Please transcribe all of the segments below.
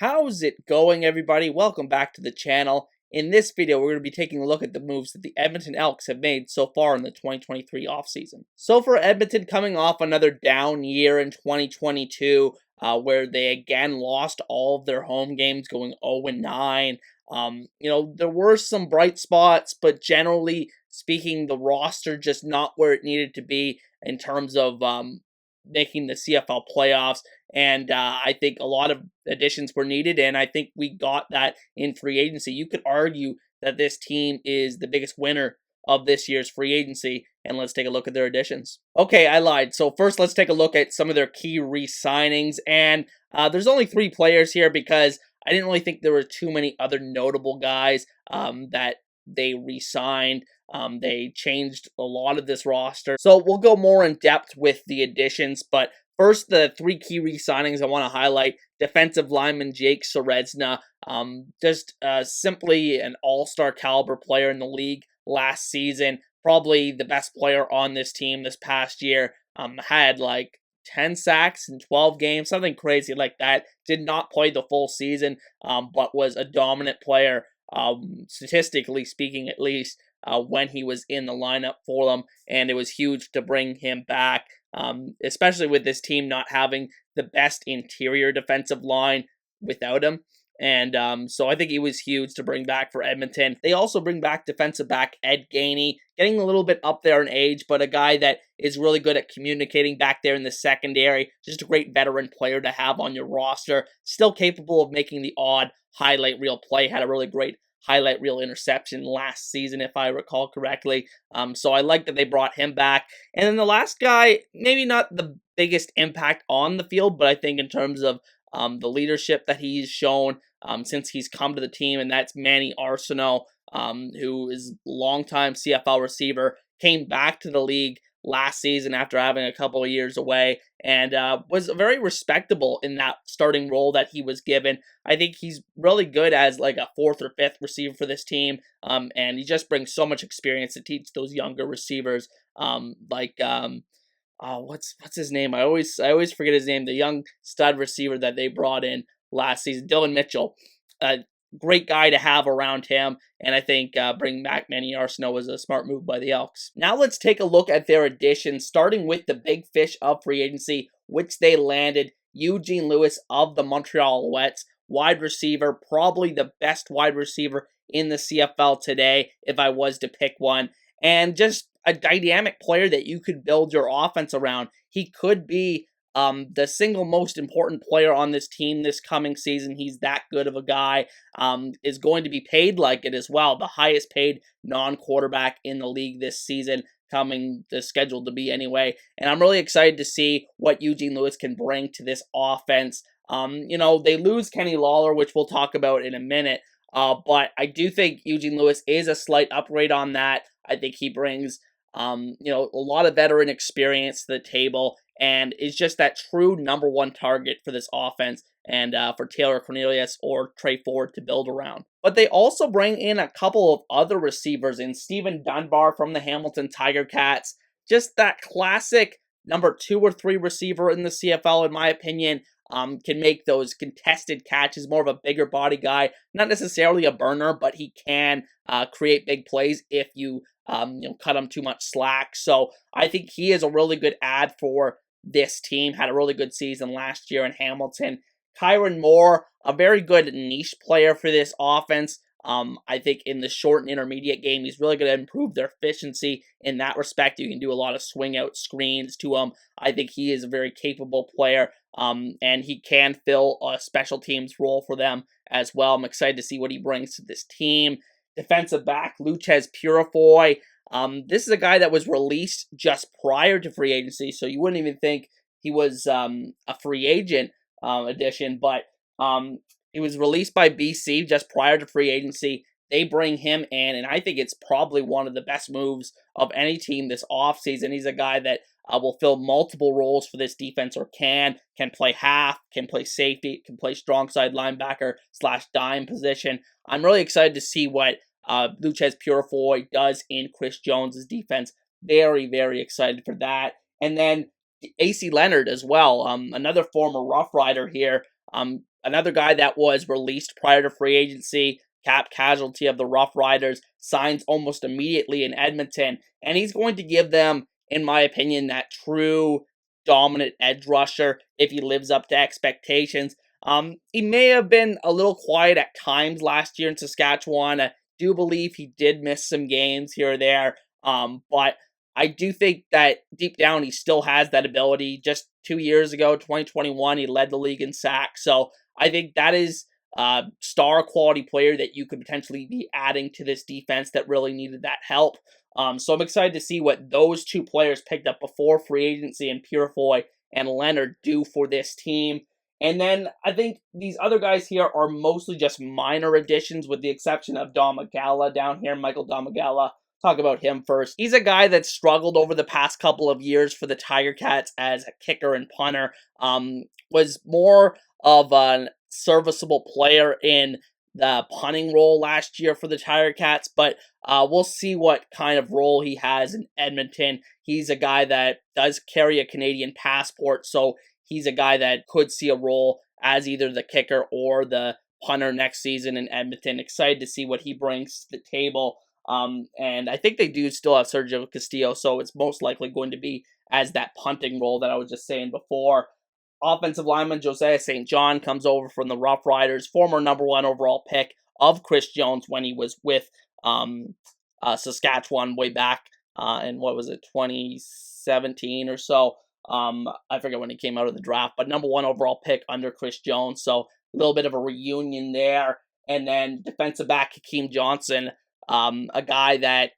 How's it going, everybody? Welcome back to the channel. In this video, we're going to be taking a look at the moves that the Edmonton Elks have made so far in the 2023 offseason. So for Edmonton, coming off another down year in 2022, where they again lost all of their home games, going 0-9. There were some bright spots, but generally speaking, the roster just not where it needed to be in terms of making the CFL playoffs. And I think a lot of additions were needed, and I think we got that in free agency. You could argue that this team is the biggest winner of this year's free agency, and let's take a look at their additions. Okay, I lied. So first, let's take a look at some of their key re-signings, and there's only 3 players here because I didn't really think there were too many other notable guys that they re-signed. They changed a lot of this roster, so we'll go more in depth with the additions, but first, the 3 key re-signings I want to highlight: defensive lineman Jake Seredzna, simply an all-star caliber player in the league last season, probably the best player on this team this past year, had like 10 sacks in 12 games, something crazy like that. Did not play the full season, but was a dominant player, statistically speaking at least, when he was in the lineup for them, and it was huge to bring him back. Especially with this team not having the best interior defensive line without him. And so I think he was huge to bring back for Edmonton. They also bring back defensive back Ed Gainey, getting a little bit up there in age, but a guy that is really good at communicating back there in the secondary. Just a great veteran player to have on your roster. Still capable of making the odd highlight reel play. Had a really great highlight reel interception last season, if I recall correctly. So I like that they brought him back. And then the last guy, maybe not the biggest impact on the field, but I think in terms of the leadership that he's shown since he's come to the team, and that's Manny Arsenault, who is a longtime CFL receiver, came back to the league last season after having a couple of years away, and was very respectable in that starting role that he was given. I think he's really good as like a 4th or 5th receiver for this team, and he just brings so much experience to teach those younger receivers, what's his name? I always forget his name. The young stud receiver that they brought in last season, Dylan Mitchell. Great guy to have around him, and I think bringing back Manny Arsenault was a smart move by the Elks. Now let's take a look at their additions, starting with the big fish of free agency, which they landed: Eugene Lewis of the Montreal Alouettes, wide receiver, probably the best wide receiver in the CFL today, if I was to pick one, and just a dynamic player that you could build your offense around. He could be the single most important player on this team this coming season. He's that good of a guy. Is going to be paid like it as well. The highest paid non-quarterback in the league this season, scheduled to be anyway. And I'm really excited to see what Eugene Lewis can bring to this offense. They lose Kenny Lawler, which we'll talk about in a minute. But I do think Eugene Lewis is a slight upgrade on that. I think he brings a lot of veteran experience to the table, and is just that true #1 target for this offense, and for Taylor Cornelius or Trey Ford to build around. But they also bring in a couple of other receivers in Stephen Dunbar from the Hamilton Tiger Cats. Just that classic #2 or 3 receiver in the CFL, in my opinion. Can make those contested catches, more of a bigger body guy, not necessarily a burner, but he can create big plays if you cut him too much slack. So I think he is a really good add for this team. Had a really good season last year in Hamilton. Kyron Moore, a very good niche player for this offense. I think in the short and intermediate game, he's really going to improve their efficiency in that respect. You can do a lot of swing out screens to him. I think he is a very capable player, and he can fill a special teams role for them as well. I'm excited to see what he brings to this team. Defensive back Luchez Purifoy. This is a guy that was released just prior to free agency, so you wouldn't even think he was a free agent addition, but he was released by BC just prior to free agency. They bring him in, and I think it's probably one of the best moves of any team this offseason. He's a guy that will fill multiple roles for this defense, or can play half, can play safety, can play strong side linebacker / dime position. I'm really excited to see what Luchez Purifoy does in Chris Jones' defense. Very, very excited for that. And then AC Leonard as well, another former Rough Rider here. another guy that was released prior to free agency, cap casualty of the Rough Riders, signs almost immediately in Edmonton, and he's going to give them, in my opinion, that true dominant edge rusher if he lives up to expectations. He may have been a little quiet at times last year in Saskatchewan. I do believe he did miss some games here or there, but I do think that deep down he still has that ability. Just 2 years ago, 2021, he led the league in sacks. So I think that is a star quality player that you could potentially be adding to this defense that really needed that help. So I'm excited to see what those two players picked up before free agency and Purefoy and Leonard do for this team. And then I think these other guys here are mostly just minor additions with the exception of Domagala down here, Michael Domagala. Talk about him first. He's a guy that struggled over the past couple of years for the Tiger Cats as a kicker and punter. Was more of a serviceable player in the punting role last year for the Tiger Cats, but we'll see what kind of role he has in Edmonton. He's a guy that does carry a Canadian passport, so he's a guy that could see a role as either the kicker or the punter next season in Edmonton. Excited to see what he brings to the table. And I think they do still have Sergio Castillo, so it's most likely going to be as that punting role that I was just saying before. Offensive lineman Josiah St. John comes over from the Rough Riders, former number 1 overall pick of Chris Jones when he was with Saskatchewan way back in, 2017 or so. I forget when he came out of the draft, but number 1 overall pick under Chris Jones, so a little bit of a reunion there. And then defensive back Hakeem Johnson, a guy that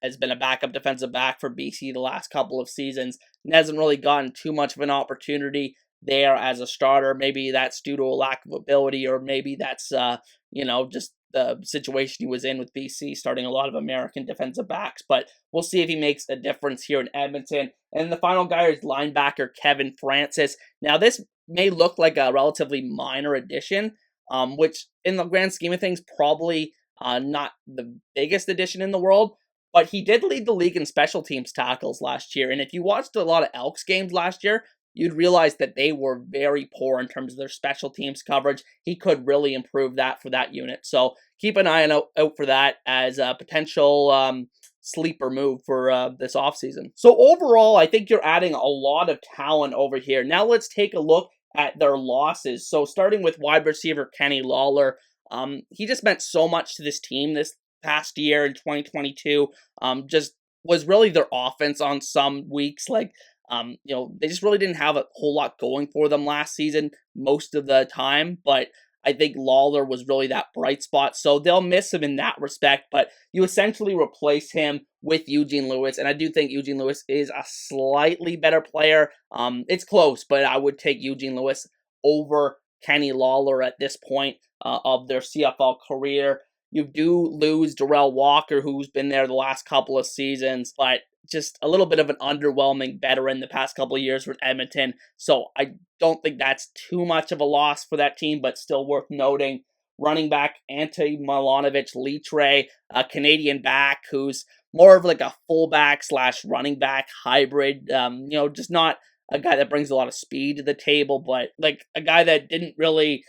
has been a backup defensive back for BC the last couple of seasons, and hasn't really gotten too much of an opportunity there as a starter. Maybe that's due to a lack of ability, or maybe that's just the situation he was in with BC, starting a lot of American defensive backs. But we'll see if he makes a difference here in Edmonton. And the final guy is linebacker Kevin Francis. Now, this may look like a relatively minor addition, which in the grand scheme of things probably not the biggest addition in the world, but he did lead the league in special teams tackles last year. And if you watched a lot of Elks games last year, you'd realize that they were very poor in terms of their special teams coverage. He could really improve that for that unit. So keep an eye out for that as a potential sleeper move for this offseason. So overall, I think you're adding a lot of talent over here. Now let's take a look at their losses. So starting with wide receiver Kenny Lawler, he just meant so much to this team this past year in 2022. Just was really their offense on some weeks. Like, they just really didn't have a whole lot going for them last season most of the time, but I think Lawler was really that bright spot, so they'll miss him in that respect, but you essentially replace him with Eugene Lewis, and I do think Eugene Lewis is a slightly better player. It's close, but I would take Eugene Lewis over Kenny Lawler at this point of their CFL career. You do lose Darrell Walker, who's been there the last couple of seasons, but just a little bit of an underwhelming veteran the past couple of years with Edmonton. So I don't think that's too much of a loss for that team, but still worth noting. Running back Ante Milanovic Litre, a Canadian back who's more of like a fullback / running back hybrid. Just not a guy that brings a lot of speed to the table, but like a guy that didn't really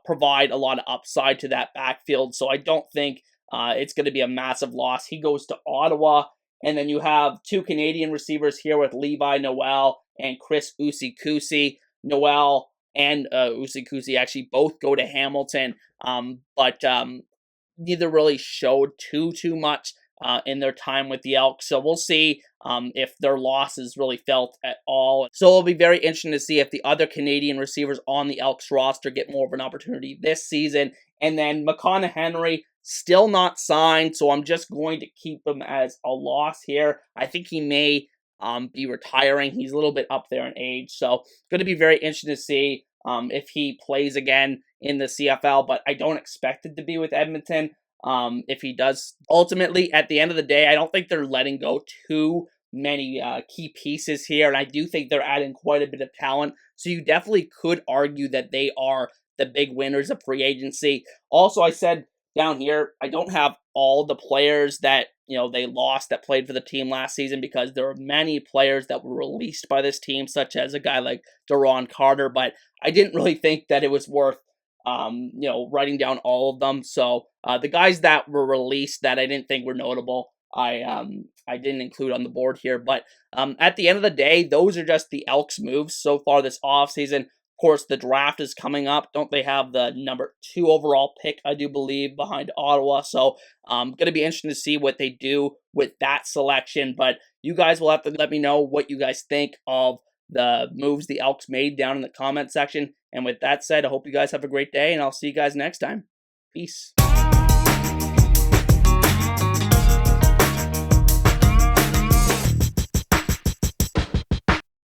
provide a lot of upside to that backfield. So I don't think it's going to be a massive loss. He goes to Ottawa. And then you have 2 Canadian receivers here with Levi Noel and Chris Usikusi. Noel and Usikusi actually both go to Hamilton, but neither really showed too much in their time with the Elks. So we'll see if their loss is really felt at all. So it'll be very interesting to see if the other Canadian receivers on the Elks roster get more of an opportunity this season. And then McConaughey Henry, still not signed, so I'm just going to keep him as a loss here. I think he may be retiring. He's a little bit up there in age, so going to be very interesting to see if he plays again in the CFL, but I don't expect it to be with Edmonton. If he does, ultimately, at the end of the day, I don't think they're letting go too many key pieces here, and I do think they're adding quite a bit of talent, so you definitely could argue that they are the big winners of free agency. Also, I said down here, I don't have all the players that, they lost that played for the team last season because there are many players that were released by this team, such as a guy like Daron Carter, but I didn't really think that it was worth writing down all of them. So the guys that were released that I didn't think were notable, I didn't include on the board here. But at the end of the day, those are just the Elks moves so far this offseason. Of course, the draft is coming up. Don't they have the number 2 overall pick, I do believe, behind Ottawa? So going to be interesting to see what they do with that selection. But you guys will have to let me know what you guys think of the moves the Elks made down in the comment section. And with that said, I hope you guys have a great day, and I'll see you guys next time. Peace.